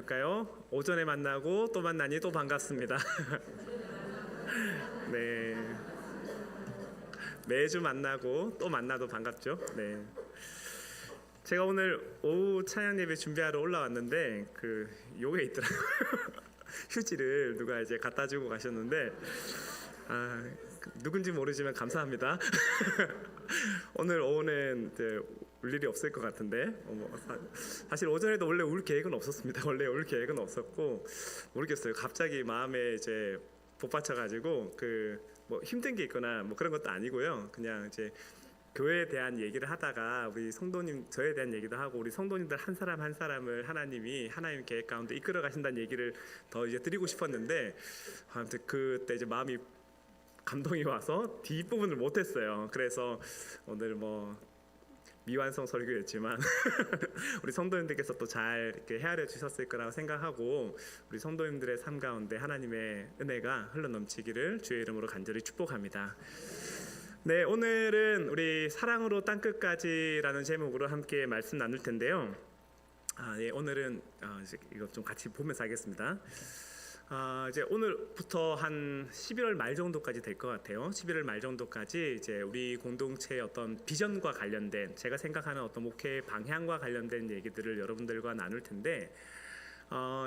그럴까요? 오전에 만나고 또 만나니 또 반갑습니다. 네, 매주 만나고 또 만나도 반갑죠. 네, 제가 오늘 오후 찬양 예배 준비하러 올라왔는데 요게 있더라고요. 휴지를 누가 이제 갖다 주고 가셨는데 누군지 모르지만 감사합니다. 오늘 오후는 이제 울 일이 없을 것 같은데 사실 오전에도 원래 울 계획은 없었습니다. 원래 울 계획은 없었고 모르겠어요. 갑자기 마음에 이제 복받쳐가지고 뭐 힘든 게 있거나 뭐 그런 것도 아니고요. 그냥 이제 교회에 대한 얘기를 하다가 우리 성도님 저에 대한 얘기도 하고 우리 성도님들 한 사람 한 사람을 하나님이 하나님 계획 가운데 이끌어 가신다는 얘기를 더 이제 드리고 싶었는데 아무튼 그때 이제 마음이 감동이 와서 뒷부분을 못했어요. 그래서 오늘 뭐 미완성 설교였지만 우리 성도님들께서 또 잘 이렇게 헤아려 주셨을 거라고 생각하고 우리 성도님들의 삶 가운데 하나님의 은혜가 흘러넘치기를 주의 이름으로 간절히 축복합니다. 네, 오늘은 우리 사랑으로 땅끝까지라는 제목으로 함께 말씀 나눌 텐데요. 네, 오늘은 이거 좀 같이 보면서 하겠습니다. 이제 오늘부터 한 11월 말 정도까지 될 것 같아요. 11월 말 정도까지 이제 우리 공동체의 어떤 비전과 관련된 제가 생각하는 어떤 목회 방향과 관련된 얘기들을 여러분들과 나눌 텐데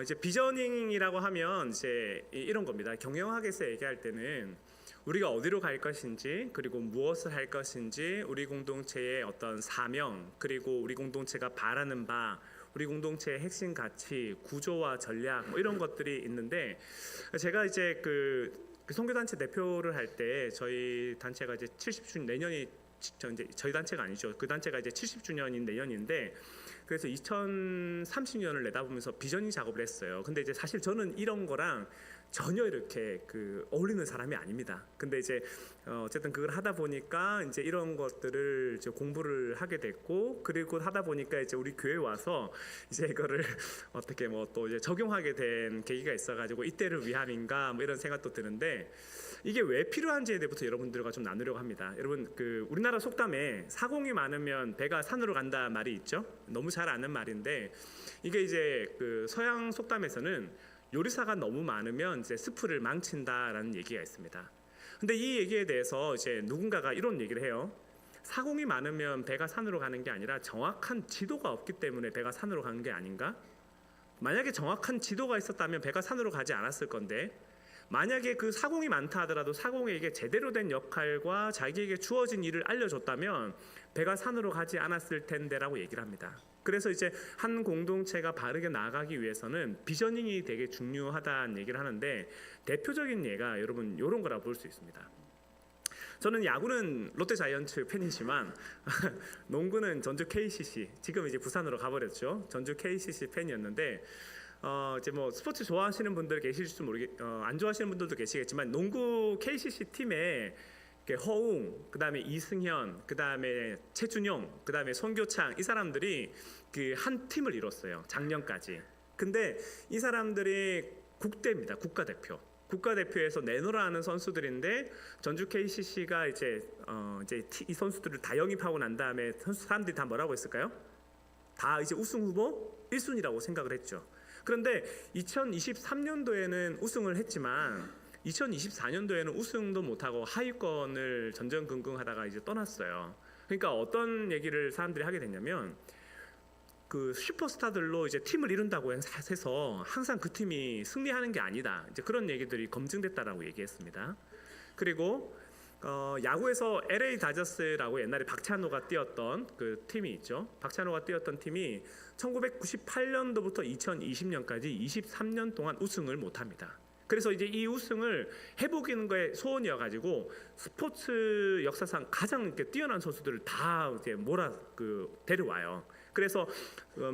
이제 비저닝이라고 하면 이제 이런 겁니다. 경영학에서 얘기할 때는 우리가 어디로 갈 것인지 그리고 무엇을 할 것인지 우리 공동체의 어떤 사명 그리고 우리 공동체가 바라는 바 우리 공동체의 핵심 가치, 구조와 전략 뭐 이런 것들이 있는데 제가 이제 그 선교단체 대표를 할 때 저희 단체가 이제 70주년 내년이 이제 저희 단체가 아니죠. 그 단체가 이제 70주년인 내년인데 그래서 2030년을 내다보면서 비전이 작업을 했어요. 근데 이제 사실 저는 이런 거랑 전혀 이렇게 어울리는 사람이 아닙니다. 근데 이제 어쨌든 그걸 하다 보니까 이제 이런 것들을 이제 공부를 하게 됐고 그리고 하다 보니까 이제 우리 교회 와서 이제 이거를 어떻게 뭐 또 이제 적용하게 된 계기가 있어가지고 이때를 위함인가 뭐 이런 생각도 드는데 이게 왜 필요한지에 대해서부터 여러분들과 좀 나누려고 합니다. 여러분 우리나라 속담에 사공이 많으면 배가 산으로 간다 말이 있죠. 너무 잘 아는 말인데 이게 이제 서양 속담에서는 요리사가 너무 많으면 이제 스프를 망친다라는 얘기가 있습니다. 근데 이 얘기에 대해서 이제 누군가가 이런 얘기를 해요. 사공이 많으면 배가 산으로 가는 게 아니라 정확한 지도가 없기 때문에 배가 산으로 가는 게 아닌가? 만약에 정확한 지도가 있었다면 배가 산으로 가지 않았을 건데 만약에 사공이 많다 하더라도 사공에게 제대로 된 역할과 자기에게 주어진 일을 알려줬다면 배가 산으로 가지 않았을 텐데라고 얘기를 합니다. 그래서 이제 한 공동체가 바르게 나아가기 위해서는 비저닝이 되게 중요하다는 얘기를 하는데 대표적인 예가 여러분 이런 거라고 볼 수 있습니다. 저는 야구는 롯데자이언츠 팬이지만 농구는 전주 KCC 지금 이제 부산으로 가버렸죠. 전주 KCC 팬이었는데 이제 뭐 스포츠 좋아하시는 분들 계실지 안 좋아하시는 분들도 계시겠지만 농구 KCC 팀에 허웅, 그다음에 이승현, 그다음에 최준용, 그다음에 손교창 이 사람들이 한 팀을 이뤘어요. 작년까지. 근데 이 사람들이 국대입니다. 국가대표. 국가대표에서 내놓으라는 선수들인데 전주 KCC가 이제 이 선수들을 다 영입하고 난 다음에 사람들이 다 뭐라고 했을까요? 다 이제 우승 후보 1순위라고 생각을 했죠. 그런데 2023년도에는 우승을 했지만 2024년도에는 우승도 못하고 하위권을 전전긍긍하다가 이제 떠났어요. 그러니까 어떤 얘기를 사람들이 하게 됐냐면 슈퍼스타들로 이제 팀을 이룬다고 해서 항상 그 팀이 승리하는 게 아니다. 이제 그런 얘기들이 검증됐다라고 얘기했습니다. 그리고 야구에서 LA 다저스라고 옛날에 박찬호가 뛰었던 팀이 있죠. 박찬호가 뛰었던 팀이 1998년도부터 2020년까지 23년 동안 우승을 못합니다. 그래서 이제 이 우승을 해보기는 거에 소원이어가지고 스포츠 역사상 가장 이렇게 뛰어난 선수들을 다 이제 데려와요. 그래서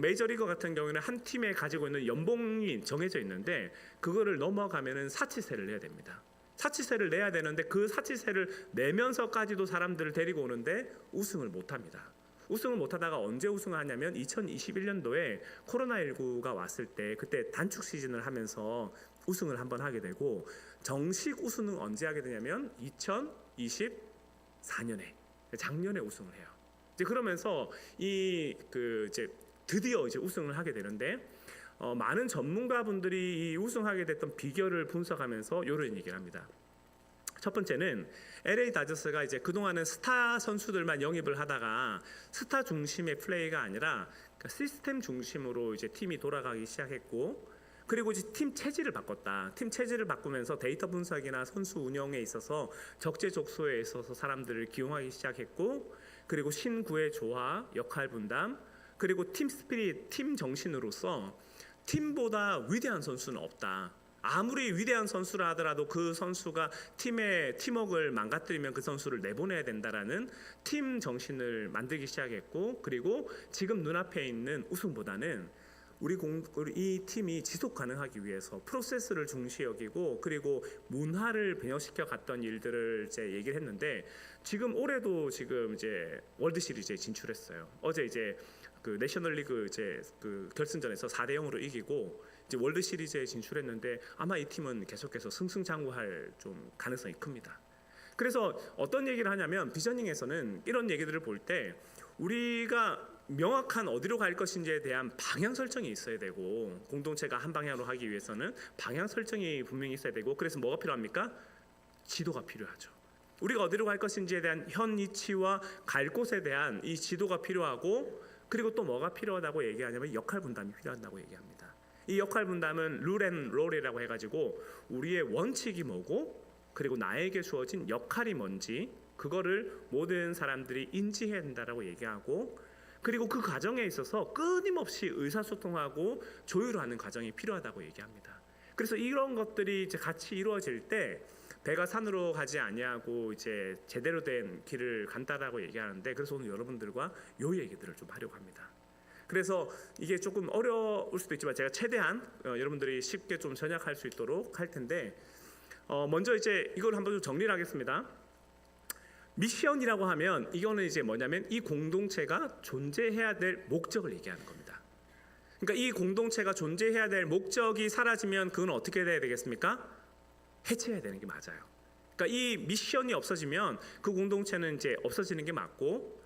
메이저리거 같은 경우에는 한 팀에 가지고 있는 연봉이 정해져 있는데 그거를 넘어가면은 사치세를 내야 됩니다. 사치세를 내야 되는데 그 사치세를 내면서까지도 사람들을 데리고 오는데 우승을 못합니다. 우승을 못하다가 언제 우승을 하냐면 2021년도에 코로나19가 왔을 때 그때 단축 시즌을 하면서 우승을 한번 하게 되고 정식 우승은 언제 하게 되냐면 2024년에 작년에 우승을 해요. 이제 그러면서 이제 드디어 이제 우승을 하게 되는데 많은 전문가분들이 이 우승하게 됐던 비결을 분석하면서 이런 얘기를 합니다. 첫 번째는 LA 다저스가 이제 그동안은 스타 선수들만 영입을 하다가 스타 중심의 플레이가 아니라 시스템 중심으로 이제 팀이 돌아가기 시작했고, 그리고 이제 팀 체질을 바꿨다. 팀 체질을 바꾸면서 데이터 분석이나 선수 운영에 있어서 적재적소에 있어서 사람들을 기용하기 시작했고, 그리고 신구의 조화, 역할 분담, 그리고 팀 스피릿, 팀 정신으로서 팀보다 위대한 선수는 없다. 아무리 위대한 선수라 하더라도 그 선수가 팀의 팀워크를 망가뜨리면 그 선수를 내보내야 된다라는 팀 정신을 만들기 시작했고, 그리고 지금 눈앞에 있는 우승보다는 우리 이 팀이 지속 가능하기 위해서 프로세스를 중시 여기고, 그리고 문화를 변형시켜 갔던 일들을 이제 얘기를 했는데, 지금 올해도 지금 이제 월드 시리즈에 진출했어요. 어제 이제 그 내셔널리그 이제 그 결승전에서 4대 0으로 이기고 이제 월드 시리즈에 진출했는데, 아마 이 팀은 계속해서 승승장구할 좀 가능성이 큽니다. 그래서 어떤 얘기를 하냐면, 비저닝에서는 이런 얘기들을 볼 때 우리가 명확한 어디로 갈 것인지에 대한 방향 설정이 있어야 되고, 공동체가 한 방향으로 하기 위해서는 방향 설정이 분명히 있어야 되고, 그래서 뭐가 필요합니까? 지도가 필요하죠. 우리가 어디로 갈 것인지에 대한 현 이치와 갈 곳에 대한 이 지도가 필요하고, 그리고 또 뭐가 필요하다고 얘기하냐면 역할 분담이 필요하다고 얘기합니다. 이 역할 분담은 룰 앤 롤이라고 해가지고 우리의 원칙이 뭐고, 그리고 나에게 주어진 역할이 뭔지 그거를 모든 사람들이 인지해야 된다라고 얘기하고, 그리고 그 과정에 있어서 끊임없이 의사소통하고 조율하는 과정이 필요하다고 얘기합니다. 그래서 이런 것들이 이제 같이 이루어질 때 배가 산으로 가지 아니하고 이제 제대로 된 길을 간다라고 얘기하는데, 그래서 오늘 여러분들과 요 얘기들을 좀 하려고 합니다. 그래서 이게 조금 어려울 수도 있지만 제가 최대한 여러분들이 쉽게 좀 전략할 수 있도록 할 텐데, 먼저 이제 이걸 한번 좀 정리를 하겠습니다. 미션이라고 하면 이거는 이제 뭐냐면 이 공동체가 존재해야 될 목적을 얘기하는 겁니다. 그러니까 이 공동체가 존재해야 될 목적이 사라지면 그건 어떻게 돼야 되겠습니까? 해체해야 되는 게 맞아요. 그러니까 이 미션이 없어지면 그 공동체는 이제 없어지는 게 맞고,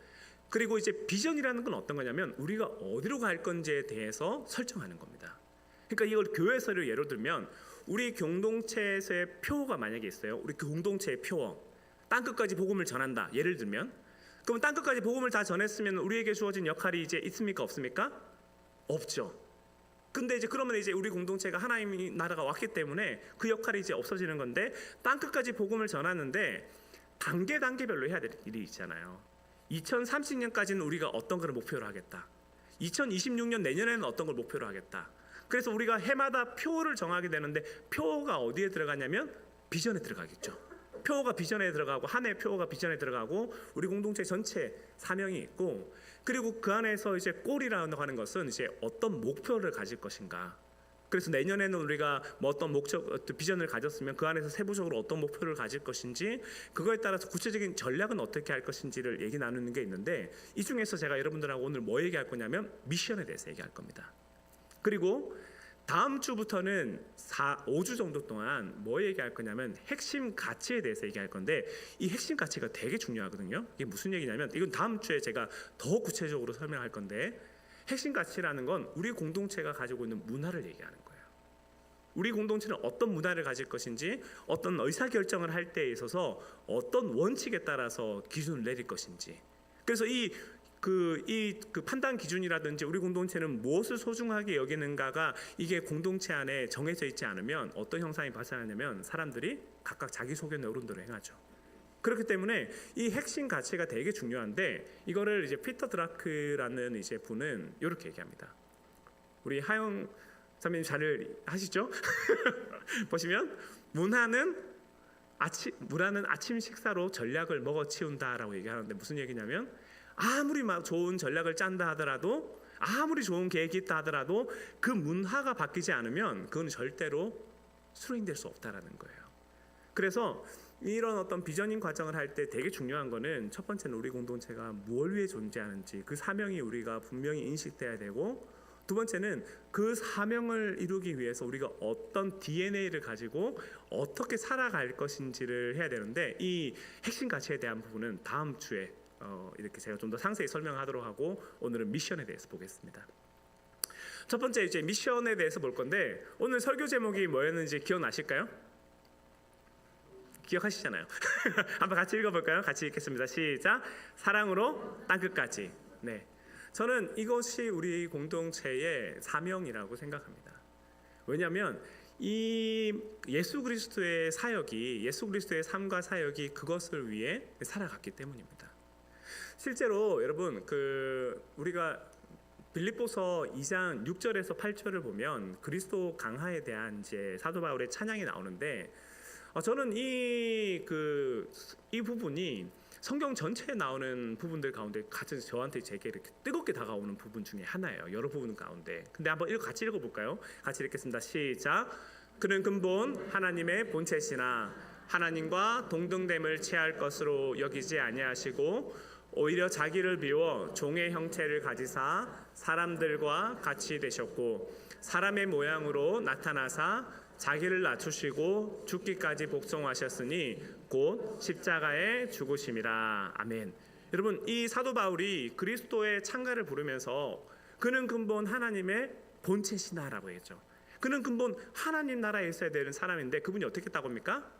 그리고 이제 비전이라는 건 어떤 거냐면 우리가 어디로 갈 건지에 대해서 설정하는 겁니다. 그러니까 이걸 교회에서를 예로 들면, 우리 공동체에서의 표어가 만약에 있어요. 우리 공동체의 표어, 땅끝까지 복음을 전한다. 예를 들면, 그럼 땅끝까지 복음을 다 전했으면 우리에게 주어진 역할이 이제 있습니까? 없습니까? 없죠. 근데 이제 그러면 이제 우리 공동체가 하나님의 나라가 왔기 때문에 그 역할이 이제 없어지는 건데, 땅끝까지 복음을 전하는데 단계별로 해야 될 일이 있잖아요. 2030년까지는 우리가 어떤 걸 목표로 하겠다. 2026년 내년에는 어떤 걸 목표로 하겠다. 그래서 우리가 해마다 표를 정하게 되는데, 표가 어디에 들어가냐면 비전에 들어가겠죠. 표가 비전에 들어가고, 한 해 표가 비전에 들어가고, 우리 공동체 전체 사명이 있고, 그리고 그 안에서 이제 골이라고 하는 것은 이제 어떤 목표를 가질 것인가. 그래서 내년에는 우리가 뭐 어떤 목적, 비전을 가졌으면 그 안에서 세부적으로 어떤 목표를 가질 것인지, 그거에 따라서 구체적인 전략은 어떻게 할 것인지를 얘기 나누는 게 있는데, 이 중에서 제가 여러분들하고 오늘 뭐 얘기할 거냐면 미션에 대해서 얘기할 겁니다. 그리고 다음 주부터는 5주 정도 동안 뭐 얘기할 거냐면 핵심 가치에 대해서 얘기할 건데, 이 핵심 가치가 되게 중요하거든요. 이게 무슨 얘기냐면, 이건 다음 주에 제가 더 구체적으로 설명할 건데, 핵심 가치라는 건 우리 공동체가 가지고 있는 문화를 얘기하는 거예요. 우리 공동체는 어떤 문화를 가질 것인지, 어떤 의사결정을 할 때에 있어서 어떤 원칙에 따라서 기준을 내릴 것인지. 그래서 그 판단 기준이라든지 우리 공동체는 무엇을 소중하게 여기는가가 이게 공동체 안에 정해져 있지 않으면 어떤 현상이 발생하냐면 사람들이 각각 자기 소견 여론대로 행하죠. 그렇기 때문에 이 핵심 가치가 되게 중요한데, 이거를 이제 피터 드라크라는 이제 분은 이렇게 얘기합니다. 우리 하영 선배님 잘 하시죠? 보시면 문화는 아침 식사로 전략을 먹어치운다라고 얘기하는데, 무슨 얘기냐면 아무리 막 좋은 전략을 짠다 하더라도, 아무리 좋은 계획이 있다 하더라도 그 문화가 바뀌지 않으면 그건 절대로 수행될 수 없다라는 거예요. 그래서 이런 어떤 비전인 과정을 할 때 되게 중요한 거는, 첫 번째는 우리 공동체가 무엇을 위해 존재하는지 그 사명이 우리가 분명히 인식돼야 되고, 두 번째는 그 사명을 이루기 위해서 우리가 어떤 DNA를 가지고 어떻게 살아갈 것인지를 해야 되는데, 이 핵심 가치에 대한 부분은 다음 주에 이렇게 제가 좀 더 상세히 설명하도록 하고, 오늘은 미션에 대해서 보겠습니다. 첫 번째 이제 미션에 대해서 볼 건데 오늘 설교 제목이 뭐였는지 기억나실까요? 기억하시잖아요. 한번 같이 읽어볼까요? 같이 읽겠습니다. 시작. 사랑으로 땅끝까지. 네, 저는 이것이 우리 공동체의 사명이라고 생각합니다. 왜냐하면 이 예수 그리스도의 사역이, 예수 그리스도의 삶과 사역이 그것을 위해 살아갔기 때문입니다. 실제로 여러분 우리가 빌립보서 2장 6절에서 8절을 보면 그리스도 강화에 대한 이제 사도 바울의 찬양이 나오는데 저는 이 부분이 성경 전체에 나오는 부분들 가운데 가장 저한테 제게 이렇게 뜨겁게 다가오는 부분 중에 하나예요. 여러 부분 가운데. 근데 한번 같이 읽어볼까요? 같이 읽겠습니다. 시작. 그는 근본 하나님의 본체시나 하나님과 동등됨을 취할 것으로 여기지 아니하시고 오히려 자기를 비워 종의 형체를 가지사 사람들과 같이 되셨고 사람의 모양으로 나타나사 자기를 낮추시고 죽기까지 복종하셨으니 곧 십자가에 죽으심이라. 아멘. 여러분, 이 사도 바울이 그리스도의 찬가를 부르면서 그는 근본 하나님의 본체시나라고 했죠. 그는 근본 하나님 나라에 있어야 되는 사람인데 그분이 어떻게 했다고 합니까?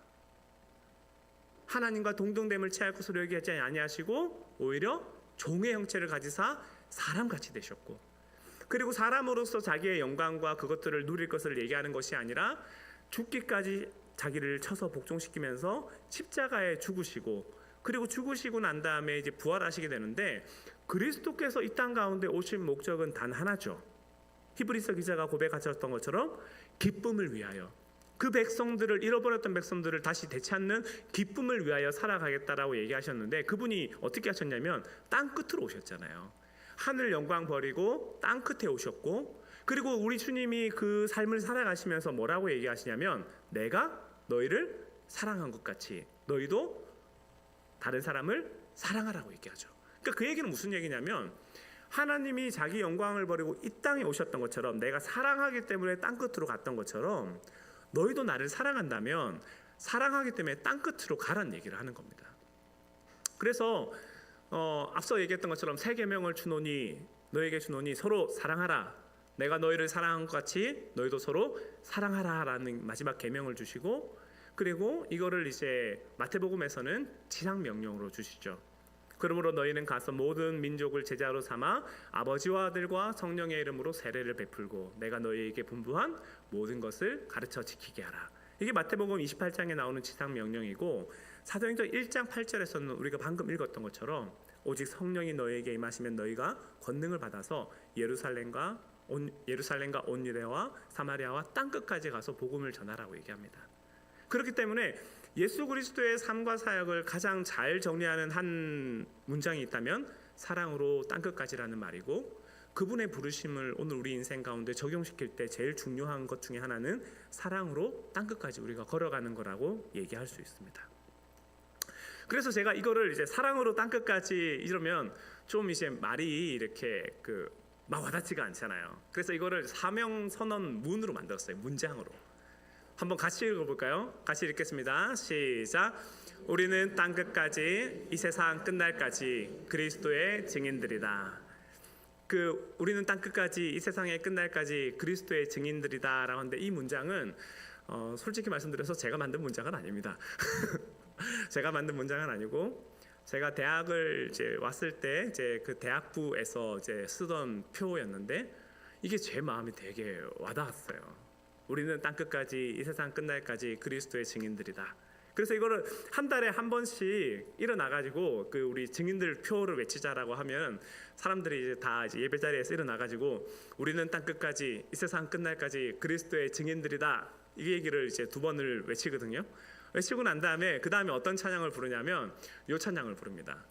하나님과 동등됨을 취할 것으로 여기지 아니하시고 오히려 종의 형체를 가지사 사람같이 되셨고, 그리고 사람으로서 자기의 영광과 그것들을 누릴 것을 얘기하는 것이 아니라 죽기까지 자기를 쳐서 복종시키면서 십자가에 죽으시고, 그리고 죽으시고 난 다음에 이제 부활하시게 되는데 그리스도께서 이 땅 가운데 오신 목적은 단 하나죠. 히브리서 기자가 고백하셨던 것처럼 기쁨을 위하여, 그 백성들을, 잃어버렸던 백성들을 다시 되찾는 기쁨을 위하여 살아가겠다라고 얘기하셨는데 그분이 어떻게 하셨냐면 땅 끝으로 오셨잖아요. 하늘 영광 버리고 땅 끝에 오셨고, 그리고 우리 주님이 그 삶을 살아가시면서 뭐라고 얘기하시냐면 내가 너희를 사랑한 것 같이 너희도 다른 사람을 사랑하라고 얘기하죠. 그러니까 그 얘기는 무슨 얘기냐면 하나님이 자기 영광을 버리고 이 땅에 오셨던 것처럼, 내가 사랑하기 때문에 땅 끝으로 갔던 것처럼 너희도 나를 사랑한다면 사랑하기 때문에 땅 끝으로 가라는 얘기를 하는 겁니다. 그래서 앞서 얘기했던 것처럼 세 계명을 주노니, 너에게 주노니 서로 사랑하라. 내가 너희를 사랑한 것 같이 너희도 서로 사랑하라라는 마지막 계명을 주시고, 그리고 이거를 이제 마태복음에서는 지상 명령으로 주시죠. 그러므로 너희는 가서 모든 민족을 제자로 삼아 아버지와 아들과 성령의 이름으로 세례를 베풀고 내가 너희에게 분부한 모든 것을 가르쳐 지키게 하라. 이게 마태복음 28장에 나오는 지상 명령이고, 사도행전 1장 8절에서는 우리가 방금 읽었던 것처럼 오직 성령이 너희에게 임하시면 너희가 권능을 받아서 예루살렘과 온 유대와 사마리아와 땅 끝까지 가서 복음을 전하라고 얘기합니다. 그렇기 때문에 예수 그리스도의 삶과 사역을 가장 잘 정리하는 한 문장이 있다면 사랑으로 땅 끝까지라는 말이고, 그분의 부르심을 오늘 우리 인생 가운데 적용시킬 때 제일 중요한 것 중에 하나는 사랑으로 땅 끝까지 우리가 걸어가는 거라고 얘기할 수 있습니다. 그래서 제가 이거를 이제 사랑으로 땅 끝까지 이러면 좀 이제 말이 이렇게 막 와닿지가 않잖아요. 그래서 이거를 사명 선언 문으로 만들었어요. 문장으로. 한번 같이 읽어볼까요? 같이 읽겠습니다. 시작. 우리는 땅 끝까지 이 세상 끝날까지 그리스도의 증인들이다. 우리는 땅 끝까지 이 세상의 끝날까지 그리스도의 증인들이다라고 하는데, 이 문장은 솔직히 말씀드려서 제가 만든 문장은 아닙니다. 제가 만든 문장은 아니고, 제가 대학을 이제 왔을 때 이제 그 대학부에서 이제 쓰던 표였는데 이게 제 마음에 되게 와닿았어요. 우리는 땅 끝까지 이 세상 끝날까지 그리스도의 증인들이다. 그래서 이거를 한 달에 한 번씩 일어나가지고 우리 증인들 표를 외치자라고 하면 사람들이 이제 다 이제 예배 자리에서 일어나가지고 우리는 땅 끝까지 이 세상 끝날까지 그리스도의 증인들이다, 이 얘기를 이제 2번을 외치거든요. 외치고 난 다음에 그 다음에 어떤 찬양을 부르냐면 이 찬양을 부릅니다.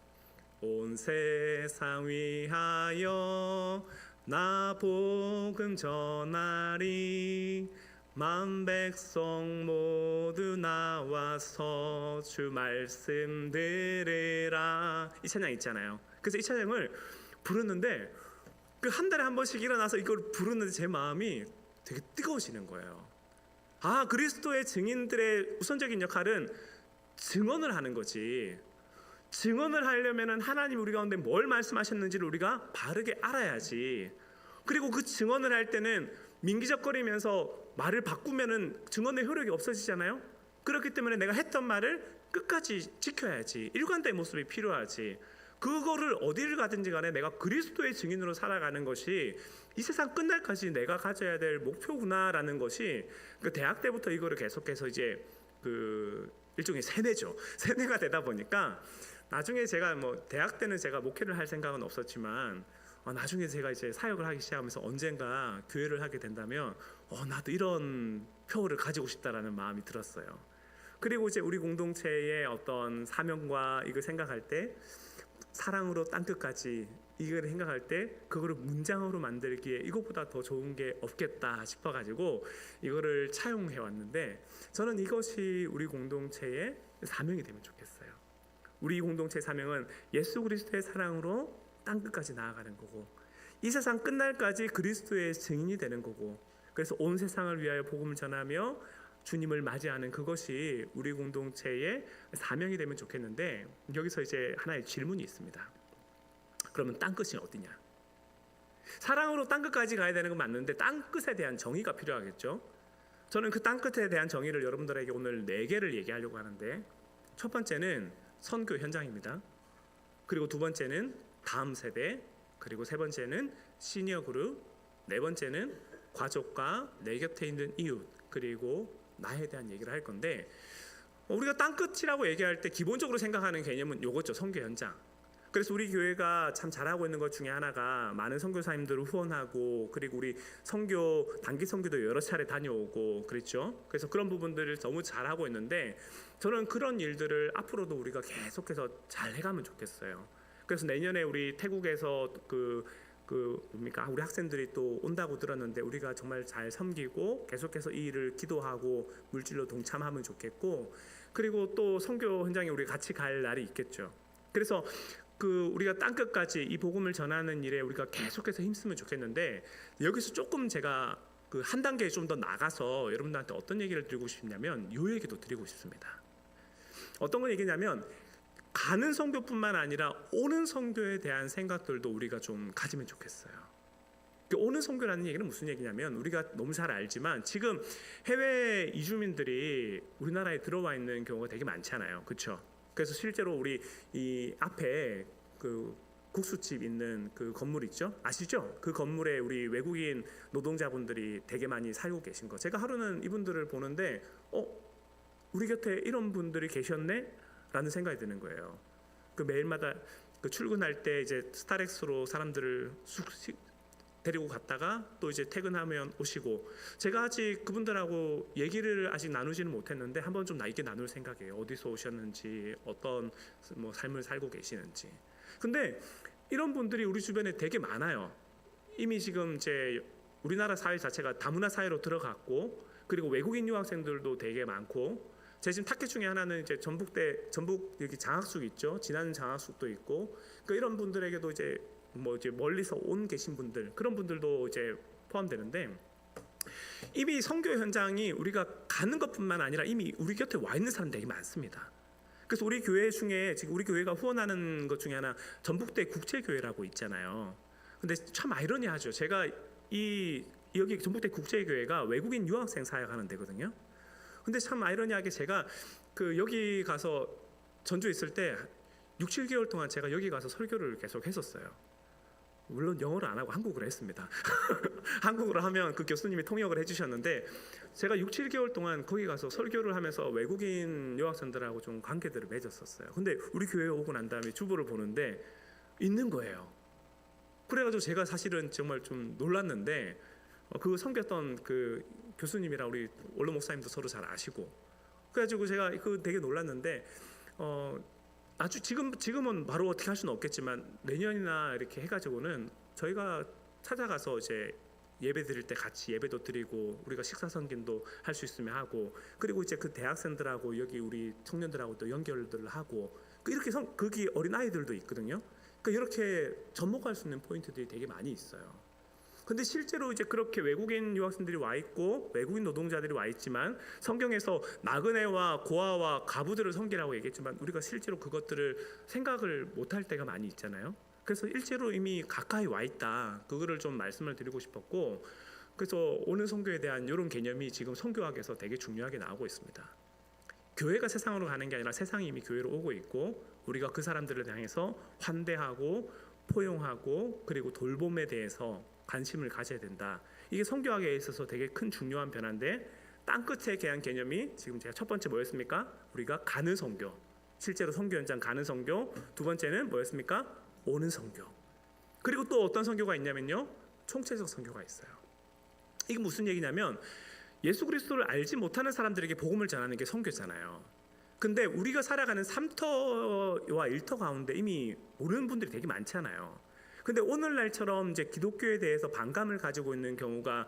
온 세상 위하여 나 복음 전하리, 만 백성 모두 나와서 주 말씀 들으라. 이 찬양 있잖아요. 그래서 이 찬양을 부르는데 한 달에 한 번씩 일어나서 이걸 부르는데 제 마음이 되게 뜨거워지는 거예요. 그리스도의 증인들의 우선적인 역할은 증언을 하는 거지. 증언을 하려면 하나님 우리 가운데 뭘 말씀하셨는지를 우리가 바르게 알아야지. 그리고 그 증언을 할 때는 민기적거리면서 말을 바꾸면은 증언의 효력이 없어지잖아요. 그렇기 때문에 내가 했던 말을 끝까지 지켜야지. 일관된 모습이 필요하지. 그거를 어디를 가든지 간에 내가 그리스도의 증인으로 살아가는 것이 이 세상 끝날까지 내가 가져야 될 목표구나라는 것이 그 대학 때부터 이거를 계속해서 이제 그 일종의 세뇌죠. 세뇌가 되다 보니까 나중에 제가 뭐 대학 때는 제가 목회를 할 생각은 없었지만 나중에 제가 이제 사역을 하기 시작하면서 언젠가 교회를 하게 된다면 나도 이런 표를 가지고 싶다라는 마음이 들었어요. 그리고 이제 우리 공동체의 어떤 사명과 이걸 생각할 때 사랑으로 땅끝까지 이걸 생각할 때 그거를 문장으로 만들기에 이것보다 더 좋은 게 없겠다 싶어가지고 이거를 차용해 왔는데 저는 이것이 우리 공동체의 사명이 되면 좋겠어요. 우리 공동체의 사명은 예수 그리스도의 사랑으로 땅끝까지 나아가는 거고 이 세상 끝날까지 그리스도의 증인이 되는 거고 그래서 온 세상을 위하여 복음을 전하며 주님을 맞이하는 그것이 우리 공동체의 사명이 되면 좋겠는데 여기서 이제 하나의 질문이 있습니다. 그러면 땅끝이 어디냐? 사랑으로 땅끝까지 가야 되는 건 맞는데 땅끝에 대한 정의가 필요하겠죠. 저는 그 땅끝에 대한 정의를 여러분들에게 오늘 4개를 얘기하려고 하는데 첫 번째는 선교 현장입니다. 그리고 두 번째는 다음 세대, 그리고 세 번째는 시니어 그룹, 네 번째는 가족과 내 곁에 있는 이웃, 그리고 나에 대한 얘기를 할 건데 우리가 땅끝이라고 얘기할 때 기본적으로 생각하는 개념은 요거죠. 선교 현장. 그래서 우리 교회가 참 잘하고 있는 것 중에 하나가 많은 선교사님들을 후원하고 그리고 우리 선교 단기 선교도 여러 차례 다녀오고 그랬죠. 그래서 그런 부분들을 너무 잘하고 있는데 저는 그런 일들을 앞으로도 우리가 계속해서 잘 해가면 좋겠어요. 그래서 내년에 우리 태국에서 우리 학생들이 또 온다고 들었는데 우리가 정말 잘 섬기고 계속해서 이 일을 기도하고 물질로 동참하면 좋겠고 그리고 또 선교 현장에 우리 같이 갈 날이 있겠죠. 그래서 우리가 땅끝까지 이 복음을 전하는 일에 우리가 계속해서 힘쓰면 좋겠는데 여기서 조금 제가 한 단계 좀 더 나가서 여러분들한테 어떤 얘기를 드리고 싶냐면 이 얘기도 드리고 싶습니다. 어떤 건 얘기냐면 가는 선교뿐만 아니라 오는 선교에 대한 생각들도 우리가 좀 가지면 좋겠어요. 오는 선교라는 얘기는 무슨 얘기냐면 우리가 너무 잘 알지만 지금 해외 이주민들이 우리나라에 들어와 있는 경우가 되게 많잖아요. 그렇죠? 그래서 실제로 우리 이 앞에 국수집 있는 그 건물 있죠? 아시죠? 그 건물에 우리 외국인 노동자분들이 되게 많이 살고 계신 거. 제가 하루는 이분들을 보는데 우리 곁에 이런 분들이 계셨네? 라는 생각이 드는 거예요. 매일마다 출근할 때 이제 스타렉스로 사람들을 데리고 갔다가 또 이제 퇴근하면 오시고 제가 아직 그분들하고 얘기를 아직 나누지는 못했는데 한번 좀 나이게 나눌 생각이에요. 어디서 오셨는지 어떤 삶을 살고 계시는지. 근데 이런 분들이 우리 주변에 되게 많아요. 이미 지금 이제 우리나라 사회 자체가 다문화 사회로 들어갔고 그리고 외국인 유학생들도 되게 많고 제 지금 타켓 중에 하나는 이제 전북 여기 장학숙 있죠. 지난 장학숙도 있고 이런 분들에게도 이제 멀리서 온 계신 분들 그런 분들도 이제 포함되는데 이미 선교 현장이 우리가 가는 것뿐만 아니라 이미 우리 곁에 와 있는 사람 되게 많습니다. 그래서 우리 교회 중에 지금 우리 교회가 후원하는 것 중에 하나 전북대 국제교회라고 있잖아요. 근데 참 아이러니하죠. 제가 여기 전북대 국제교회가 외국인 유학생 사역하는 데거든요. 근데 참 아이러니하게 제가 여기 가서 전주에 있을 때 6, 7개월 동안 제가 여기 가서 설교를 계속 했었어요. 물론 영어를 안 하고 한국어로 했습니다. 한국어로 하면 그 교수님이 통역을 해주셨는데 제가 6, 7개월 동안 거기 가서 설교를 하면서 외국인 유학생들하고 좀 관계들을 맺었었어요. 근데 우리 교회에 오고 난 다음에 주보를 보는데 있는 거예요. 그래가지고 제가 사실은 정말 좀 놀랐는데 섬겼던 교수님이랑 우리 원로 목사님도 서로 잘 아시고 그래가지고 제가 되게 놀랐는데 아주 지금은 바로 어떻게 할 수는 없겠지만 내년이나 이렇게 해가지고는 저희가 찾아가서 이제 예배 드릴 때 같이 예배도 드리고 우리가 식사 선견도 할 수 있으면 하고 그리고 이제 그 대학생들하고 여기 우리 청년들하고 또 연결들을 하고 이렇게 거기 어린 아이들도 있거든요. 이렇게 접목할 수 있는 포인트들이 되게 많이 있어요. 근데 실제로 이제 그렇게 외국인 유학생들이 와 있고 외국인 노동자들이 와 있지만 성경에서 나그네와 고아와 가부들을 섬기라고 얘기했지만 우리가 실제로 그것들을 생각을 못할 때가 많이 있잖아요. 그래서 일제로 이미 가까이 와 있다. 그거를 좀 말씀을 드리고 싶었고, 그래서 오는 선교에 대한 이런 개념이 지금 선교학에서 되게 중요하게 나오고 있습니다. 교회가 세상으로 가는 게 아니라 세상이 이미 교회로 오고 있고, 우리가 그 사람들을 향해서 환대하고 포용하고 그리고 돌봄에 대해서 관심을 가져야 된다. 이게 선교학에 있어서 되게 큰 중요한 변화인데, 땅끝에 대한 개념이 지금 제가 첫 번째 뭐였습니까? 우리가 가는 선교, 실제로 선교 현장 가는 선교. 두 번째는 뭐였습니까? 오는 선교. 그리고 또 어떤 선교가 있냐면요, 총체적 선교가 있어요. 이게 무슨 얘기냐면, 예수 그리스도를 알지 못하는 사람들에게 복음을 전하는 게 선교잖아요. 근데 우리가 살아가는 3터와 1터 가운데 이미 모르는 분들이 되게 많잖아요. 근데 오늘날처럼 이제 기독교에 대해서 반감을 가지고 있는 경우가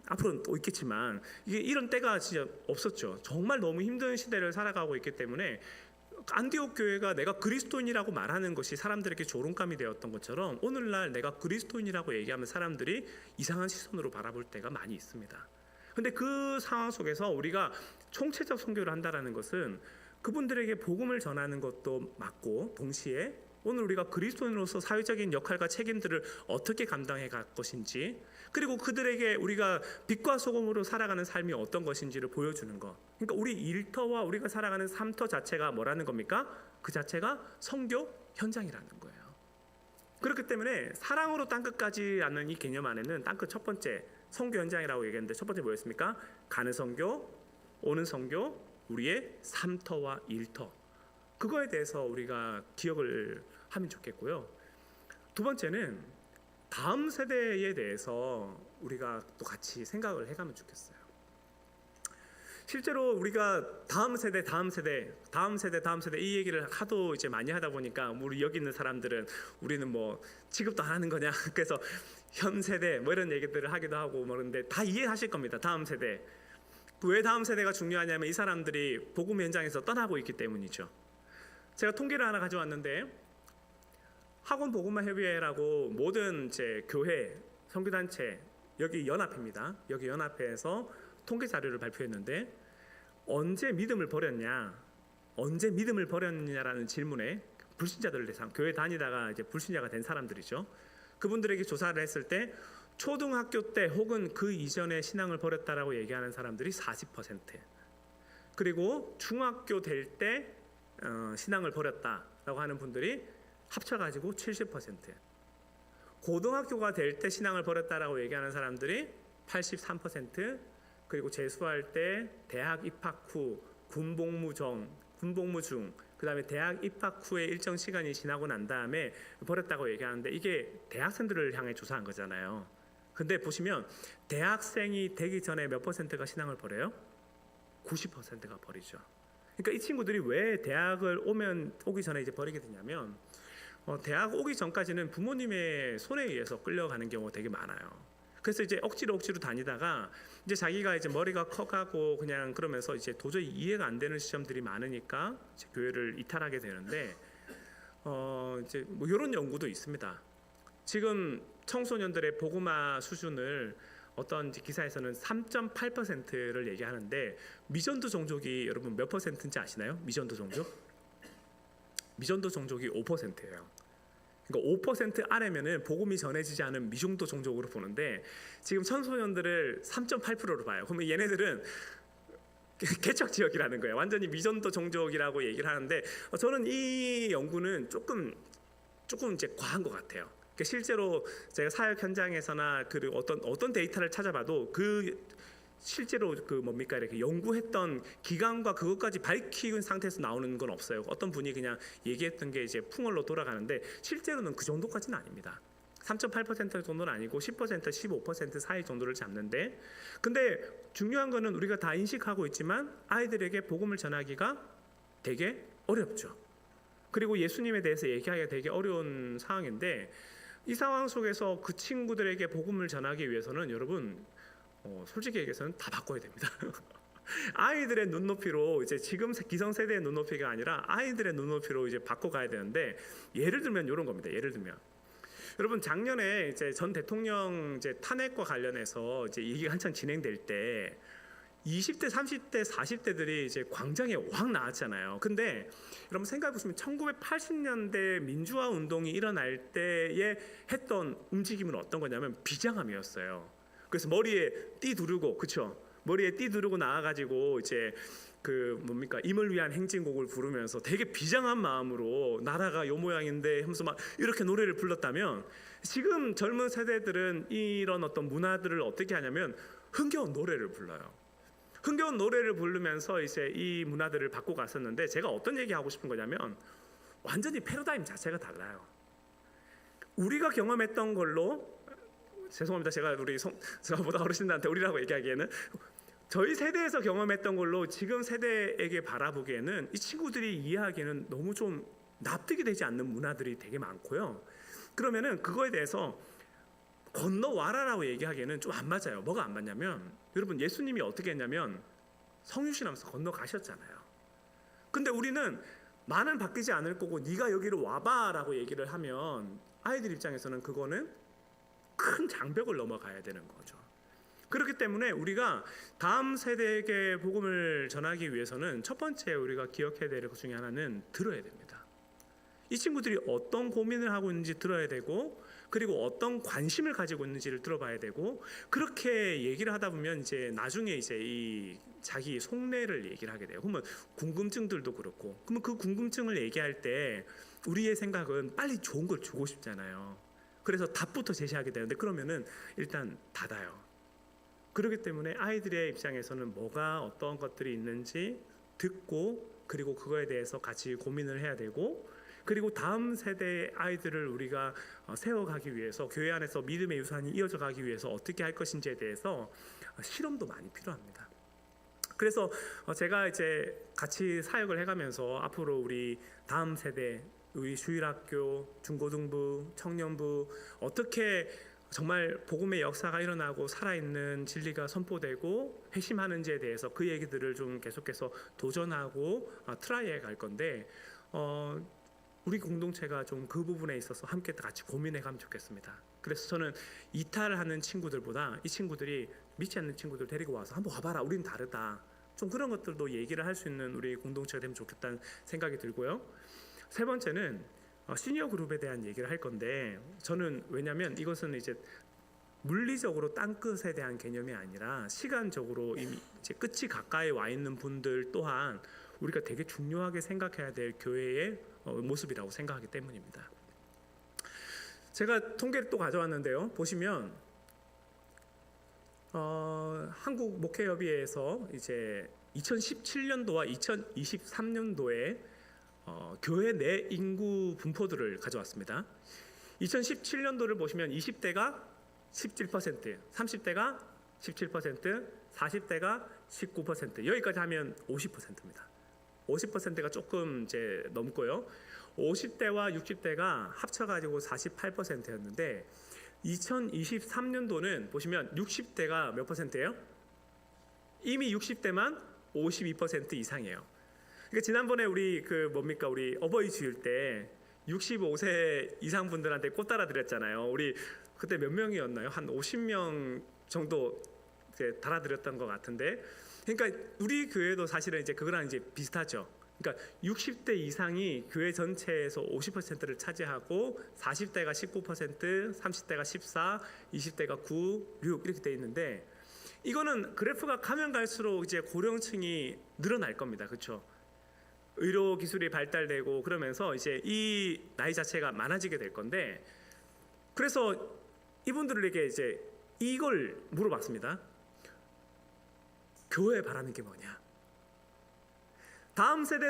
앞으로는 또 있겠지만, 이게 이런 때가 진짜 없었죠. 정말 너무 힘든 시대를 살아가고 있기 때문에 안디옥 교회가 내가 그리스도인이라고 말하는 것이 사람들에게 조롱감이 되었던 것처럼, 오늘날 내가 그리스도인이라고 얘기하면 사람들이 이상한 시선으로 바라볼 때가 많이 있습니다. 근데 그 상황 속에서 우리가 총체적 선교를 한다라는 것은 그분들에게 복음을 전하는 것도 맞고, 동시에 오늘 우리가 그리스도인으로서 사회적인 역할과 책임들을 어떻게 감당해 갈 것인지, 그리고 그들에게 우리가 빛과 소금으로 살아가는 삶이 어떤 것인지를 보여주는 것. 그러니까 우리 1터와 우리가 살아가는 3터 자체가 뭐라는 겁니까? 그 자체가 선교 현장이라는 거예요. 그렇기 때문에 사랑으로 땅끝까지라는 이 개념 안에는 땅끝 첫 번째 선교 현장이라고 얘기했는데, 첫 번째 뭐였습니까? 가는 선교, 오는 선교, 우리의 3터와 1터. 그거에 대해서 우리가 기억을 하면 좋겠고요. 두 번째는 다음 세대에 대해서 우리가 또 같이 생각을 해가면 좋겠어요. 실제로 우리가 다음 세대 이 얘기를 하도 이제 많이 하다 보니까, 우리 여기 있는 사람들은 우리는 뭐 취급도 안 하는 거냐, 그래서 현 세대 뭐 이런 얘기들을 하기도 하고 뭐, 그런데 다 이해하실 겁니다. 다음 세대. 왜 다음 세대가 중요하냐면, 이 사람들이 복음 현장에서 떠나고 있기 때문이죠. 제가 통계를 하나 가져왔는데, 학원 복음화 협의회라고 모든 제 교회, 선교단체, 여기 연합회입니다. 여기 연합회에서 통계 자료를 발표했는데, 언제 믿음을 버렸느냐라는 질문에 불신자들 대상, 교회 다니다가 이제 불신자가 된 사람들이죠. 그분들에게 조사를 했을 때 초등학교 때 혹은 그 이전에 신앙을 버렸다라고 얘기하는 사람들이 40%, 그리고 중학교 될 때 신앙을 버렸다라고 하는 분들이 합쳐가지고 70%, 고등학교가 될 때 신앙을 버렸다라고 얘기하는 사람들이 83%, 그리고 재수할 때 대학 입학 후 군복무 중, 그 다음에 대학 입학 후에 일정 시간이 지나고 난 다음에 버렸다고 얘기하는데, 이게 대학생들을 향해 조사한 거잖아요. 근데 보시면 대학생이 되기 전에 몇 퍼센트가 신앙을 버려요? 90%가 버리죠. 그러니까 이 친구들이 왜 대학을 오기 전에 이제 버리게 되냐면, 대학 오기 전까지는 부모님의 손에 의해서 끌려가는 경우가 되게 많아요. 그래서 이제 억지로 다니다가 이제 자기가 이제 머리가 커가고 그냥 그러면서 이제 도저히 이해가 안 되는 시험들이 많으니까 이제 교회를 이탈하게 되는데, 이제 뭐 이런 연구도 있습니다. 지금 청소년들의 복음화 수준을 어떤 기사에서는 3.8%를 얘기하는데, 미전도 종족이 여러분 몇 퍼센트인지 아시나요? 미전도 종족이 5%예요. 그러니까 5% 아래면은 복음이 전해지지 않은 미중도 종족으로 보는데, 지금 청소년들을 3.8%로 봐요. 그러면 얘네들은 개척 지역이라는 거예요. 완전히 미전도 종족이라고 얘기를 하는데, 저는 이 연구는 조금 이제 과한 것 같아요. 그러니까 실제로 제가 사역 현장에서나 그리고 어떤 데이터를 찾아봐도 실제로 이렇게 연구했던 기관과 그것까지 밝힌 상태에서 나오는 건 없어요. 어떤 분이 그냥 얘기했던 게 이제 풍월로 돌아가는데, 실제로는 그 정도까지는 아닙니다. 3.8% 정도는 아니고 10%, 15% 사이 정도를 잡는데, 근데 중요한 거는 우리가 다 인식하고 있지만 아이들에게 복음을 전하기가 되게 어렵죠. 그리고 예수님에 대해서 얘기하기가 되게 어려운 상황인데, 이 상황 속에서 그 친구들에게 복음을 전하기 위해서는 여러분, 솔직히 얘기해서는 다 바꿔야 됩니다. 아이들의 눈높이로, 이제 지금 기성세대의 눈높이가 아니라 아이들의 눈높이로 이제 바꿔가야 되는데, 예를 들면 이런 겁니다. 예를 들면 여러분, 작년에 이제 전 대통령 이제 탄핵과 관련해서 이제 얘기가 한창 진행될 때, 20대, 30대, 40대들이 이제 광장에 확 나왔잖아요. 근데 여러분 생각해 보시면 1980년대 민주화 운동이 일어날 때에 했던 움직임은 어떤 거냐면 비장함이었어요. 그래서 머리에 띠 두르고, 그렇죠? 머리에 띠 두르고 나와가지고 이제 그 뭡니까 임을 위한 행진곡을 부르면서 되게 비장한 마음으로 나라가 요 모양인데 하면서 막 이렇게 노래를 불렀다면, 지금 젊은 세대들은 이런 어떤 문화들을 어떻게 하냐면 흥겨운 노래를 불러요. 흥겨운 노래를 부르면서 이제 이 문화들을 바꿔 갔었는데, 제가 어떤 얘기 하고 싶은 거냐면 완전히 패러다임 자체가 달라요. 우리가 경험했던 걸로, 죄송합니다. 제가 저보다 어르신들한테 우리라고 얘기하기에는, 저희 세대에서 경험했던 걸로 지금 세대에게 바라보기에는 이 친구들이 이해하기에는 너무 좀 납득이 되지 않는 문화들이 되게 많고요. 그러면은 그거에 대해서 건너와라라고 얘기하기에는 좀 안 맞아요. 뭐가 안 맞냐면, 여러분 예수님이 어떻게 했냐면 성유신하면서 건너가셨잖아요. 근데 우리는 나는 바뀌지 않을 거고 네가 여기로 와봐라고 얘기를 하면 아이들 입장에서는 그거는 큰 장벽을 넘어가야 되는 거죠. 그렇기 때문에 우리가 다음 세대에게 복음을 전하기 위해서는 첫 번째 우리가 기억해야 될 것 중에 하나는 들어야 됩니다. 이 친구들이 어떤 고민을 하고 있는지 들어야 되고, 그리고 어떤 관심을 가지고 있는지를 들어봐야 되고, 그렇게 얘기를 하다 보면 이제 나중에 이제 이 자기 속내를 얘기를 하게 돼요. 그러면 궁금증들도 그렇고, 그러면 그 궁금증을 얘기할 때 우리의 생각은 빨리 좋은 걸 주고 싶잖아요. 그래서 답부터 제시하게 되는데, 그러면은 일단 닫아요. 그렇기 때문에 아이들의 입장에서는 뭐가 어떤 것들이 있는지 듣고, 그리고 그거에 대해서 같이 고민을 해야 되고, 그리고 다음 세대의 아이들을 우리가 세워가기 위해서, 교회 안에서 믿음의 유산이 이어져 가기 위해서 어떻게 할 것인지에 대해서 실험도 많이 필요합니다. 그래서 제가 이제 같이 사역을 해가면서 앞으로 우리 다음 세대, 우리 주일학교, 중고등부, 청년부 어떻게 정말 복음의 역사가 일어나고 살아있는 진리가 선포되고 회심하는지에 대해서 그 얘기들을 좀 계속해서 도전하고 트라이해 갈 건데, 우리 공동체가 좀 그 부분에 있어서 함께 같이 고민해 가면 좋겠습니다. 그래서 저는 이탈하는 친구들보다 이 친구들이 믿지 않는 친구들 데리고 와서 한번 와봐라, 우린 다르다, 좀 그런 것들도 얘기를 할 수 있는 우리 공동체가 되면 좋겠다는 생각이 들고요. 세 번째는 시니어 그룹에 대한 얘기를 할 건데, 저는 왜냐하면 이것은 이제 물리적으로 땅끝에 대한 개념이 아니라 시간적으로 이미 이제 끝이 가까이 와 있는 분들 또한 우리가 되게 중요하게 생각해야 될 교회의 모습이라고 생각하기 때문입니다. 제가 통계를 또 가져왔는데요. 보시면 한국 목회협의회에서 이제 2017년도와 2023년도에 교회 내 인구 분포들을 가져왔습니다. 2017년도를 보시면 20대가 17%, 30대가 17%, 40대가 19%, 여기까지 하면 50%입니다. 50%가 조금 이제 넘고요. 50대와 60대가 합쳐가지고 48%였는데 2023년도는 보시면 60대가 몇 %예요? 이미 60대만 52% 이상이에요. 그러니까 지난번에 우리 우리 어버이 주일 때 65세 이상 분들한테 꽃 따라 드렸잖아요. 우리 그때 몇 명이었나요? 한 50명 정도 이제 달아 드렸던 것 같은데, 그러니까 우리 교회도 사실은 이제 그거랑 이제 비슷하죠. 그러니까 60대 이상이 교회 전체에서 50%를 차지하고 40대가 19%, 30대가 14, 20대가 9, 6 이렇게 돼 있는데, 이거는 그래프가 가면 갈수록 이제 고령층이 늘어날 겁니다. 그렇죠? 의료 기술이 발달되고 그러면서 이제 이 나이 자체가 많아지게 될 건데, 그래서 이분들에게 이제 이걸 물어봤습니다. 교회 바라는 게 뭐냐? 다음 세대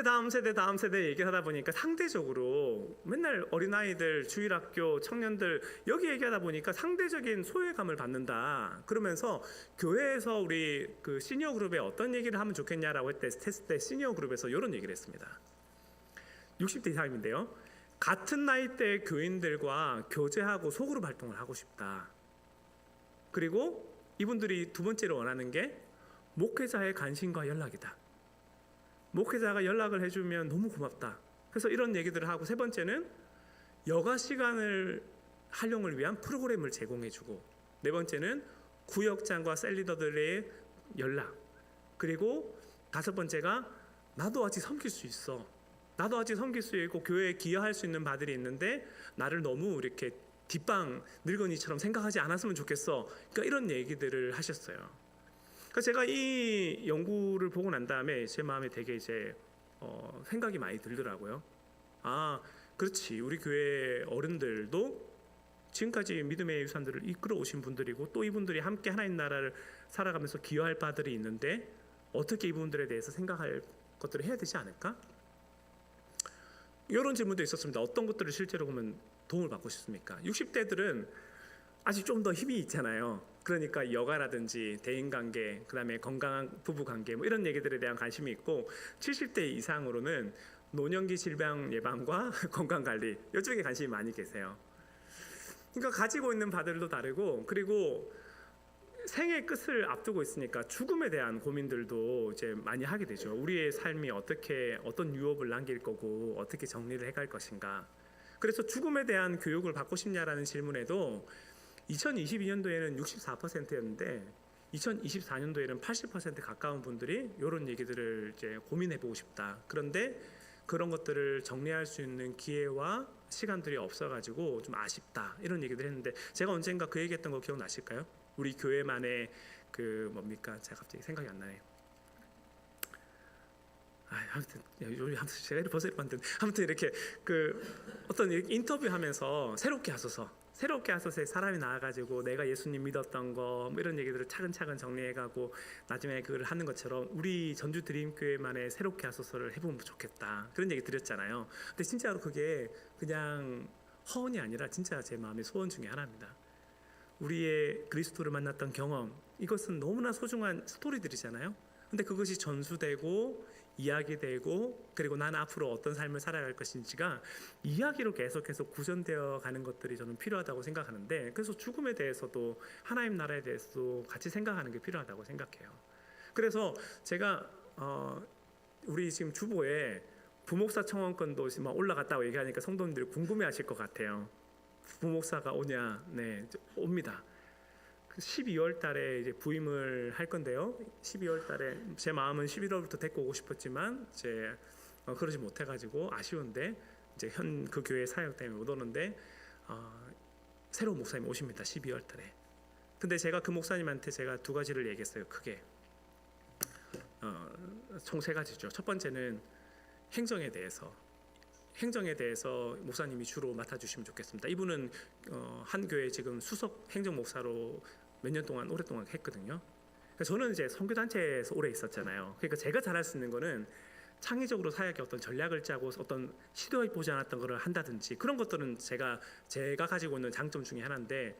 얘기를 하다 보니까 상대적으로 맨날 어린아이들, 주일학교, 청년들 여기 얘기하다 보니까 상대적인 소외감을 받는다. 그러면서 교회에서 우리 그 시니어 그룹에 어떤 얘기를 하면 좋겠냐라고 했을 때 시니어 그룹에서 이런 얘기를 했습니다. 60대 이상인데요. 같은 나이대 교인들과 교제하고 소그룹 활동을 하고 싶다. 그리고 이분들이 두 번째로 원하는 게 목회자의 관심과 연락이다. 목회자가 연락을 해주면 너무 고맙다. 그래서 이런 얘기들을 하고, 세 번째는 여가 시간을 활용을 위한 프로그램을 제공해주고, 네 번째는 구역장과 셀리더들의 연락, 그리고 다섯 번째가 나도 아직 섬길 수 있어. 나도 아직 섬길 수 있고 교회에 기여할 수 있는 바들이 있는데 나를 너무 이렇게 뒷방 늙은이처럼 생각하지 않았으면 좋겠어. 그러니까 이런 얘기들을 하셨어요. 그러니까 제가 이 연구를 보고 난 다음에 제 마음에 되게 이제 생각이 많이 들더라고요. 아, 그렇지. 우리 교회 어른들도 지금까지 믿음의 유산들을 이끌어 오신 분들이고 또 이분들이 함께 하나님 나라를 살아가면서 기여할 바들이 있는데 어떻게 이분들에 대해서 생각할 것들을 해야 되지 않을까? 이런 질문도 있었습니다. 어떤 것들을 실제로 보면 도움을 받고 싶습니까? 60대들은 아직 좀 더 힘이 있잖아요. 그러니까 여가라든지 대인관계, 그다음에 건강한 부부관계 뭐 이런 얘기들에 대한 관심이 있고 70대 이상으로는 노년기 질병 예방과 건강관리 이쪽에 관심이 많이 계세요. 그러니까 가지고 있는 바들도 다르고 그리고 생의 끝을 앞두고 있으니까 죽음에 대한 고민들도 이제 많이 하게 되죠. 우리의 삶이 어떻게 어떤 유업을 남길 거고 어떻게 정리를 해갈 것인가. 그래서 죽음에 대한 교육을 받고 싶냐라는 질문에도 2022년도에는 64%였는데 2024년도에는 80% 가까운 분들이 이런 얘기들을 이제 고민해보고 싶다. 그런데 그런 것들을 정리할 수 있는 기회와 시간들이 없어가지고 좀 아쉽다 이런 얘기들 했는데 제가 언젠가 그 얘기했던 거 기억나실까요? 우리 교회만의 그 뭡니까? 제가 갑자기 생각이 안 나네요. 아무튼 제가 벌써 아무튼 이렇게 그 어떤 인터뷰하면서 새롭게 하소서에 사람이 나와가지고 내가 예수님 믿었던 거 뭐 이런 얘기들을 차근차근 정리해가고 나중에 그걸 하는 것처럼 우리 전주 드림교회만의 새롭게 하소서를 해보면 좋겠다 그런 얘기 드렸잖아요. 근데 진짜로 그게 그냥 허언이 아니라 진짜 제 마음의 소원 중에 하나입니다. 우리의 그리스도를 만났던 경험 이것은 너무나 소중한 스토리들이잖아요. 근데 그것이 전수되고 이야기되고 그리고 난 앞으로 어떤 삶을 살아갈 것인지가 이야기로 계속해서 구전되어 가는 것들이 저는 필요하다고 생각하는데 그래서 죽음에 대해서도 하나님 나라에 대해서도 같이 생각하는 게 필요하다고 생각해요. 그래서 제가 우리 지금 주보에 부목사 청원권도 지금 올라갔다고 얘기하니까 성도님들이 궁금해하실 것 같아요. 부목사가 오냐? 네, 옵니다. 12월 달에 이제 부임을 할 건데요. 12월 달에 제 마음은 11월부터 데리고 오고 싶었지만 이제 그러지 못해가지고 아쉬운데 이제 현 그 교회 사역 때문에 못 오는데 새로운 목사님 오십니다. 12월 달에. 근데 제가 그 목사님한테 제가 두 가지를 얘기했어요. 크게 총 세 가지죠. 첫 번째는 행정에 대해서 목사님이 주로 맡아주시면 좋겠습니다. 이분은 한 교회 지금 수석 행정 목사로 몇 년 동안 오랫동안 했거든요. 그러니까 저는 이제 선교단체에서 오래 있었잖아요. 그러니까 제가 잘할 수 있는 거는 창의적으로 사역의 어떤 전략을 짜고 어떤 시도해 보지 않았던 거를 한다든지 그런 것들은 제가 가지고 있는 장점 중에 하나인데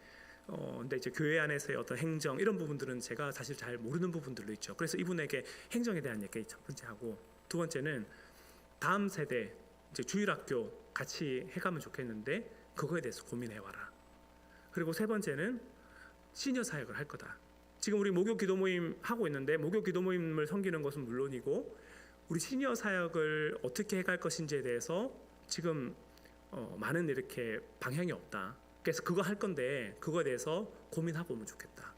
근데 이제 교회 안에서의 어떤 행정 이런 부분들은 제가 사실 잘 모르는 부분들도 있죠. 그래서 이분에게 행정에 대한 얘기 첫 번째 하고 두 번째는 다음 세대 이제 주일학교 같이 해가면 좋겠는데 그거에 대해서 고민해와라. 그리고 세 번째는 시니어 사역을 할 거다. 지금 우리 목요 기도 모임 하고 있는데 목요 기도 모임을 섬기는 것은 물론이고 우리 시니어 사역을 어떻게 해갈 것인지에 대해서 지금 많은 이렇게 방향이 없다. 그래서 그거 할 건데 그거에 대해서 고민하고 오면 좋겠다.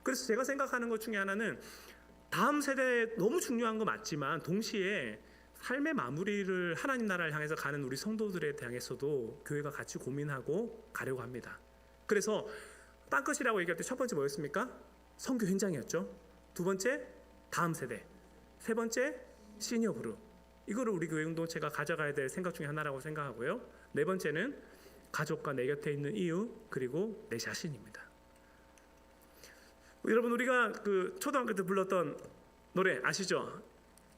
그래서 제가 생각하는 것 중에 하나는 다음 세대에 너무 중요한 거 맞지만 동시에 삶의 마무리를 하나님 나라를 향해서 가는 우리 성도들에 향해서도 교회가 같이 고민하고 가려고 합니다. 그래서 땅끝이라고 얘기할 때 첫 번째 뭐였습니까? 선교 현장이었죠. 두 번째 다음 세대, 세 번째 시니어 그룹. 이거를 우리 교회 공동체가 가져가야 될 생각 중에 하나라고 생각하고요. 네 번째는 가족과 내 곁에 있는 이유 그리고 내 자신입니다. 여러분 우리가 그 초등학교 때 불렀던 노래 아시죠?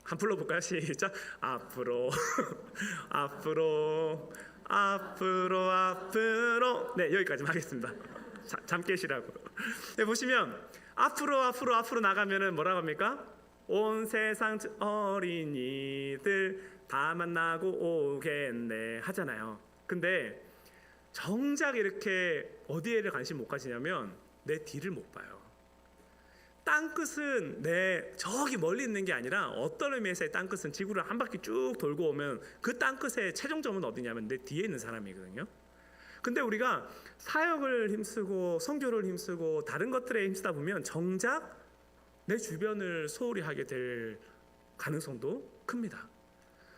한번 불러볼까요? 시작. 앞으로 앞으로 네 여기까지 하겠습니다. 잠 깨시라고. 네, 보시면 앞으로 나가면은 뭐라고 합니까? 온 세상 어린이들 다 만나고 오겠네 하잖아요. 근데 정작 이렇게 어디에를 관심 못 가지냐면 내 뒤를 못 봐요. 땅끝은 내 저기 멀리 있는 게 아니라 어떤 의미에서의 땅끝은 지구를 한 바퀴 쭉 돌고 오면 그 땅끝의 최종점은 어디냐면 내 뒤에 있는 사람이거든요. 근데 우리가 사역을 힘쓰고 선교를 힘쓰고 다른 것들에 힘쓰다 보면 정작 내 주변을 소홀히 하게 될 가능성도 큽니다.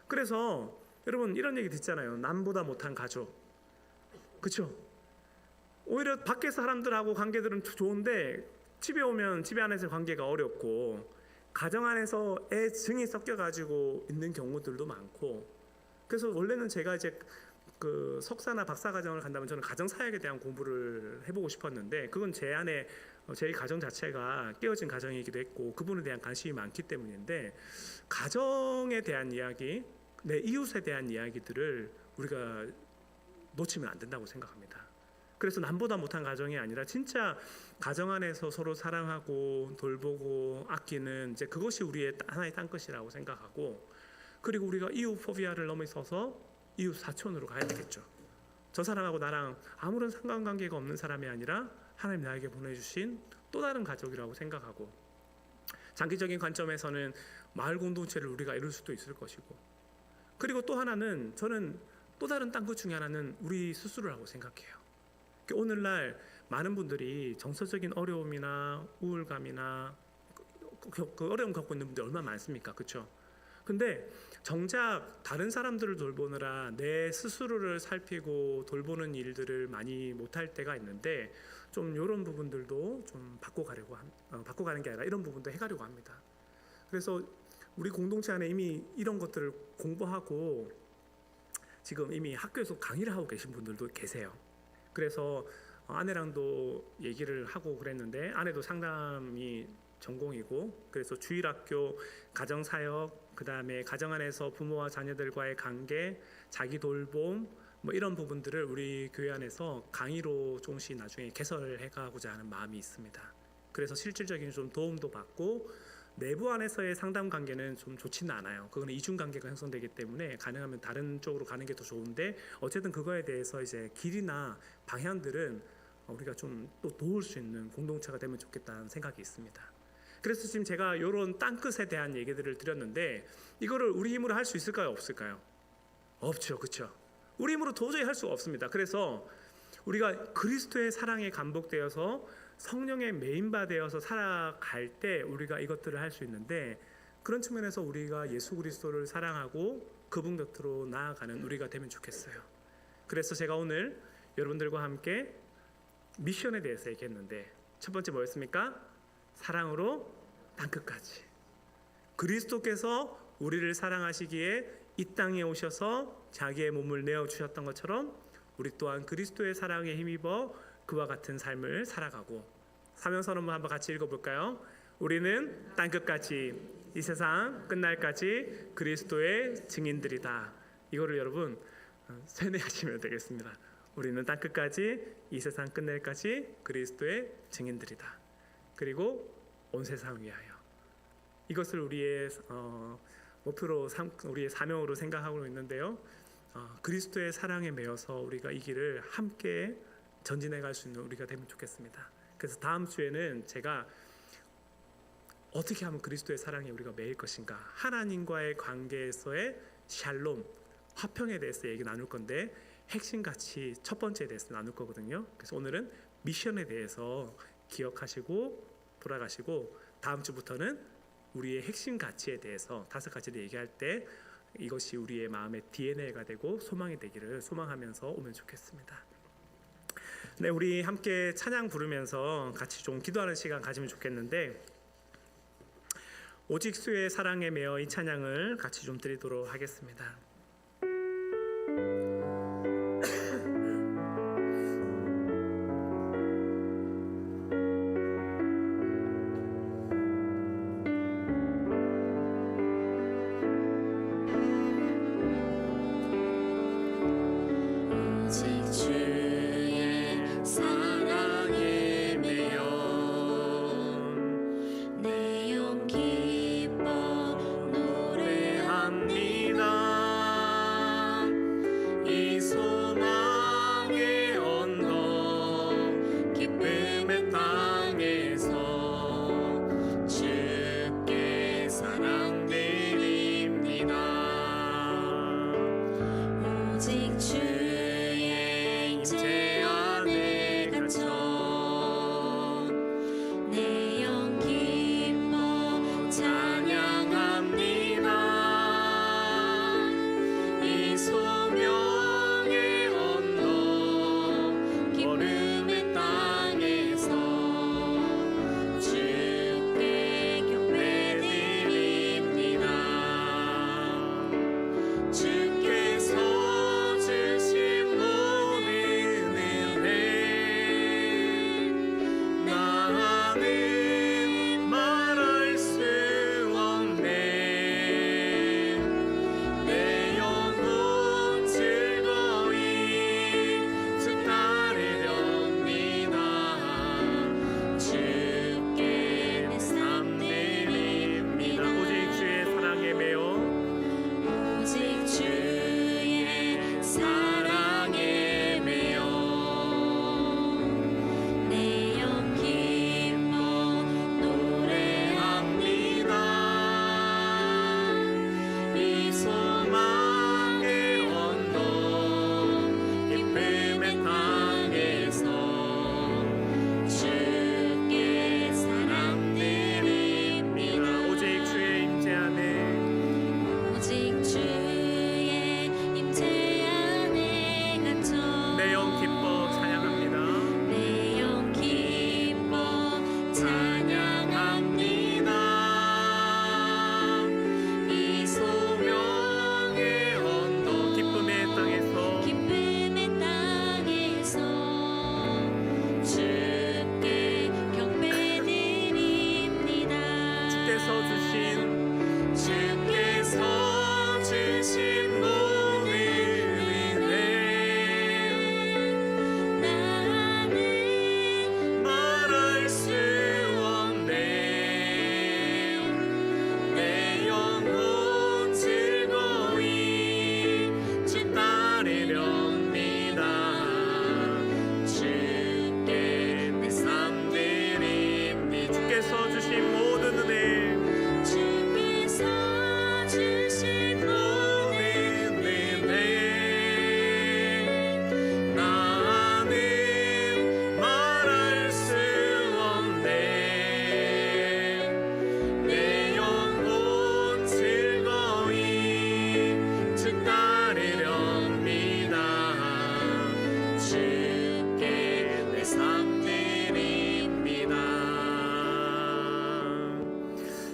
그래서 여러분 이런 얘기 듣잖아요. 남보다 못한 가족. 그렇죠? 오히려 밖에서 사람들하고 관계들은 좋은데 집에 오면 집에 안에서 관계가 어렵고 가정 안에서 애 증이 섞여가지고 있는 경우들도 많고, 그래서 원래는 제가 이제 그 석사나 박사 과정을 간다면 저는 가정 사역에 대한 공부를 해보고 싶었는데, 그건 제 안에 제 가정 자체가 깨어진 가정이기도 했고 그분에 대한 관심이 많기 때문인데, 가정에 대한 이야기, 내 이웃에 대한 이야기들을 우리가 놓치면 안 된다고 생각합니다. 그래서 남보다 못한 가정이 아니라 진짜 가정 안에서 서로 사랑하고 돌보고 아끼는, 이제 그것이 우리의 하나의 땅끝이라고 생각하고, 그리고 우리가 이웃 포비아를 넘어서서 이웃 사촌으로 가야 되겠죠. 저 사람하고 나랑 아무런 상관관계가 없는 사람이 아니라 하나님 나에게 보내주신 또 다른 가족이라고 생각하고, 장기적인 관점에서는 마을 공동체를 우리가 이룰 수도 있을 것이고, 그리고 또 하나는 저는 또 다른 땅끝 중에 하나는 우리 스스로라고 생각해요. 오늘날 많은 분들이 정서적인 어려움이나 우울감이나 그 어려움 갖고 있는 분들 얼마나 많습니까? 그렇죠? 근데 정작 다른 사람들을 돌보느라 내 스스로를 살피고 돌보는 일들을 많이 못할 때가 있는데, 좀 이런 부분들도 좀 바꿔가는 게 아니라 이런 부분도 해가려고 합니다. 그래서 우리 공동체 안에 이미 이런 것들을 공부하고 지금 이미 학교에서 강의를 하고 계신 분들도 계세요. 그래서 아내랑도 얘기를 하고 그랬는데, 아내도 상담이 전공이고, 그래서 주일학교, 가정사역, 그 다음에 가정 안에서 부모와 자녀들과의 관계, 자기 돌봄, 뭐 이런 부분들을 우리 교회 안에서 강의로 조금씩 나중에 개설해 가고자 하는 마음이 있습니다. 그래서 실질적인 좀 도움도 받고, 내부 안에서의 상담 관계는 좀 좋지는 않아요. 그거는 이중 관계가 형성되기 때문에 가능하면 다른 쪽으로 가는 게 더 좋은데, 어쨌든 그거에 대해서 이제 길이나 방향들은 우리가 좀 또 도울 수 있는 공동체가 되면 좋겠다는 생각이 있습니다. 그래서 지금 제가 이런 땅끝에 대한 얘기들을 드렸는데, 이거를 우리 힘으로 할 수 있을까요, 없을까요? 없죠, 그렇죠? 우리 힘으로 도저히 할 수가 없습니다. 그래서 우리가 그리스도의 사랑에 감복되어서 성령의 메인바 되어서 살아갈 때 우리가 이것들을 할 수 있는데, 그런 측면에서 우리가 예수 그리스도를 사랑하고 그분 곁으로 나아가는 우리가 되면 좋겠어요. 그래서 제가 오늘 여러분들과 함께 미션에 대해서 얘기했는데, 첫 번째 뭐였습니까? 사랑으로 땅끝까지. 그리스도께서 우리를 사랑하시기에 이 땅에 오셔서 자기의 몸을 내어주셨던 것처럼 우리 또한 그리스도의 사랑에 힘입어 그와 같은 삶을 살아가고, 사명선언문 한번 같이 읽어볼까요? 우리는 땅끝까지, 이 세상 끝날까지 그리스도의 증인들이다. 이거를 여러분 세뇌하시면 되겠습니다. 우리는 땅끝까지, 이 세상 끝날까지 그리스도의 증인들이다. 그리고 온 세상 위하여. 이것을 우리의 목표로 우리의 사명으로 생각하고 있는데요. 그리스도의 사랑에 매여서 우리가 이 길을 함께 전진해 갈 수 있는 우리가 되면 좋겠습니다. 그래서 다음 주에는 제가 어떻게 하면 그리스도의 사랑에 우리가 매일 것인가, 하나님과의 관계에서의 샬롬, 화평에 대해서 얘기 나눌 건데, 핵심 가치 첫 번째에 대해서 나눌 거거든요. 그래서 오늘은 미션에 대해서 기억하시고 돌아가시고, 다음 주부터는 우리의 핵심 가치에 대해서 5가지를 얘기할 때 이것이 우리의 마음의 DNA가 되고 소망이 되기를 소망하면서 오면 좋겠습니다. 네, 우리 함께 찬양 부르면서 같이 좀 기도하는 시간 가지면 좋겠는데, 오직 수의 사랑에 매여 이 찬양을 같이 좀 드리도록 하겠습니다. 내 영 기뻐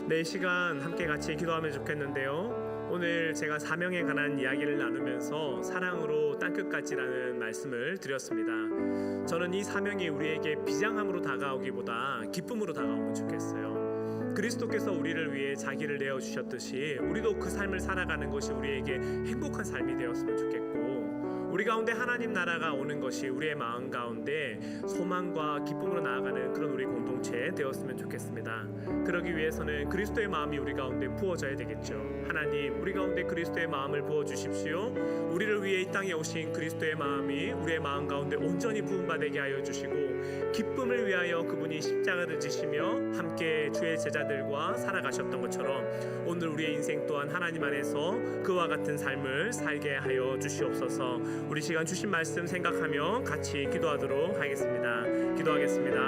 네, 이 시간 함께 같이 기도하면 좋겠는데요. 오늘 제가 사명에 관한 이야기를 나누면서 사랑으로 땅끝까지라는 말씀을 드렸습니다. 저는 이 사명이 우리에게 비장함으로 다가오기보다 기쁨으로 다가오면 좋겠어요. 그리스도께서 우리를 위해 자기를 내어주셨듯이 우리도 그 삶을 살아가는 것이 우리에게 행복한 삶이 되었으면 좋겠고, 우리 가운데 하나님 나라가 오는 것이 우리의 마음 가운데 소망과 기쁨으로 나아가는 그런 우리 공동체 되었으면 좋겠습니다. 그러기 위해서는 그리스도의 마음이 우리 가운데 부어져야 되겠죠. 하나님, 우리 가운데 그리스도의 마음을 부어주십시오. 우리를 위해 이 땅에 오신 그리스도의 마음이 우리의 마음 가운데 온전히 부음받게 하여 주시고, 기쁨을 위하여 그분이 십자가를 지시며 함께 주의 제자들과 살아가셨던 것처럼 오늘 우리의 인생 또한 하나님 안에서 그와 같은 삶을 살게 하여 주시옵소서. 우리 시간 주신 말씀 생각하며 같이 기도하도록 하겠습니다. 기도하겠습니다.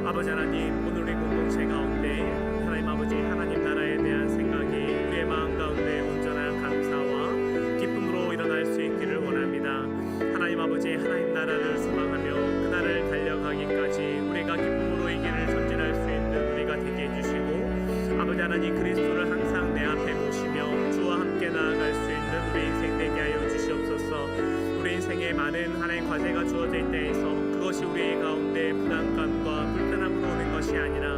아버지 하나님, 오늘 우리 공동체 가운데 하나님 아버지 하나님 나라에 대한 생각이 우리의 마음 가운데 온전한 감사와 기쁨으로 일어날 수 있기를 원합니다. 하나님 아버지 하나님 나라를 소망하며 그날을 달려가기까지 우리가 기쁨으로 이 길을 전진할 수 있는 우리가 되게 해주시고, 아버지 하나님 그리스도를 항상 내 앞에 모시며 주와 함께 나아갈 수 있는 우리 인생 되게 하여 주시옵소서. 우리 인생에 많은 하나님 과제가 주어져 있는 데에서 그것이 우리 가운데 부담감과 불편함으로 오는 것이 아니라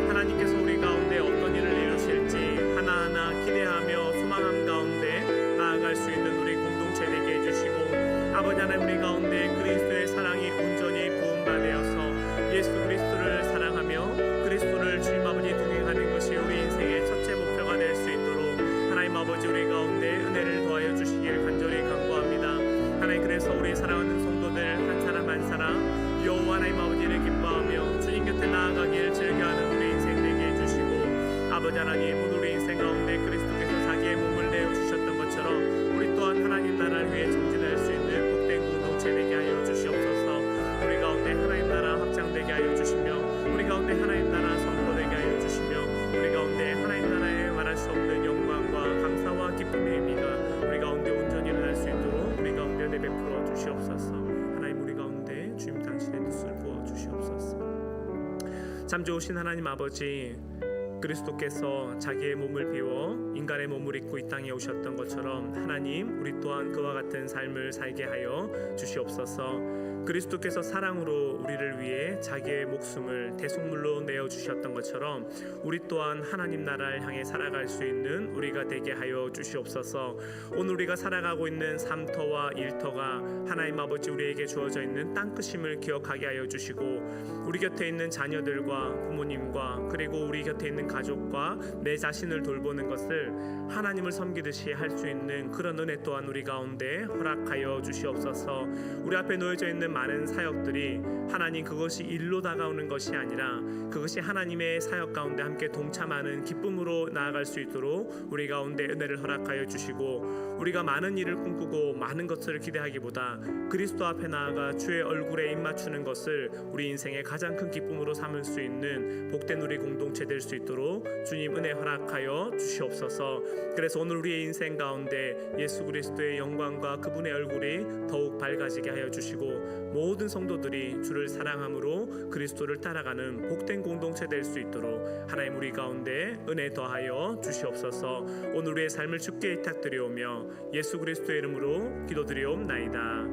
하나님께서 우리 가운데 어떤 일을 이루실지 하나하나 기대하며 소망함 가운데 나아갈 수 있는 우리 공동체 되게 해주시고, 아버지 하나님 우리 가운데 그리스도의 사랑이 온전히 부음받아서 예수 그리스도를 사랑하며 그리스도를 주님 아버지 동행하는 것이 우리 인생의 첫째 목표가 될 수 있도록 하나님 아버지 우리 가운데 은혜를 더하여 주시길 간절히 간구합니다. 하나님, 그래서 우리 사랑하는 성도들 한 사람 한 사람 여호와 하나님 아버지를 기뻐하며 주님 곁에 나아가길 즐겨하는 우리 인생 되게 해주시고, 아버지 하나님 오늘 우리 인생 가운데 그리스도께서 자기의 몸을 내어주셨던 것처럼 우리 또한 하나님 나라를 위해 전진할 수 있는 복된 공동체 되게 하여 주시옵소서. 우리 가운데 하나님 나라 확장되게 하여 주시며 우리 가운데 하나님 나라 선포되게 하여 주시며 우리 가운데 하나님 나라에 말할 수 없는 영광과 감사와 기쁨의 의미가 우리 가운데 온전히 일어날 수 있도록 우리 가운데 은혜 베풀어 주시옵소서. 하나님, 우리 가운데 주님 당신의 뜻을 부어 주시옵소서. 참 좋으신 하나님 아버지, 그리스도께서 자기의 몸을 비워 인간의 몸을 입고 이 땅에 오셨던 것처럼 하나님, 우리 또한 그와 같은 삶을 살게 하여 주시옵소서. 그리스도께서 사랑으로 우리를 위해 자기의 목숨을 대속물로 내어주셨던 것처럼 우리 또한 하나님 나라를 향해 살아갈 수 있는 우리가 되게 하여 주시옵소서. 오늘 우리가 살아가고 있는 삶터와 일터가 하나님 아버지 우리에게 주어져 있는 땅끝임을 기억하게 하여 주시고, 우리 곁에 있는 자녀들과 부모님과 그리고 우리 곁에 있는 가족과 내 자신을 돌보는 것을 하나님을 섬기듯이 할 수 있는 그런 은혜 또한 우리 가운데 허락하여 주시옵소서. 우리 앞에 놓여져 있는 많은 사역들이 하나님 그것이 일로 다가오는 것이 아니라 그것이 하나님의 사역 가운데 함께 동참하는 기쁨으로 나아갈 수 있도록 우리 가운데 은혜를 허락하여 주시고, 우리가 많은 일을 꿈꾸고 많은 것을 기대하기보다 그리스도 앞에 나아가 주의 얼굴에 입맞추는 것을 우리 인생의 가장 큰 기쁨으로 삼을 수 있는 복된 우리 공동체 될 수 있도록 주님 은혜 허락하여 주시옵소서. 그래서 오늘 우리의 인생 가운데 예수 그리스도의 영광과 그분의 얼굴이 더욱 밝아지게 하여 주시고, 모든 성도들이 주를 사랑함으로 그리스도를 따라가는 복된 공동체 될 수 있도록 하나님 우리 가운데 은혜 더하여 주시옵소서. 오늘 우리의 삶을 주께 의탁드리오며 예수 그리스도의 이름으로 기도드리옵나이다.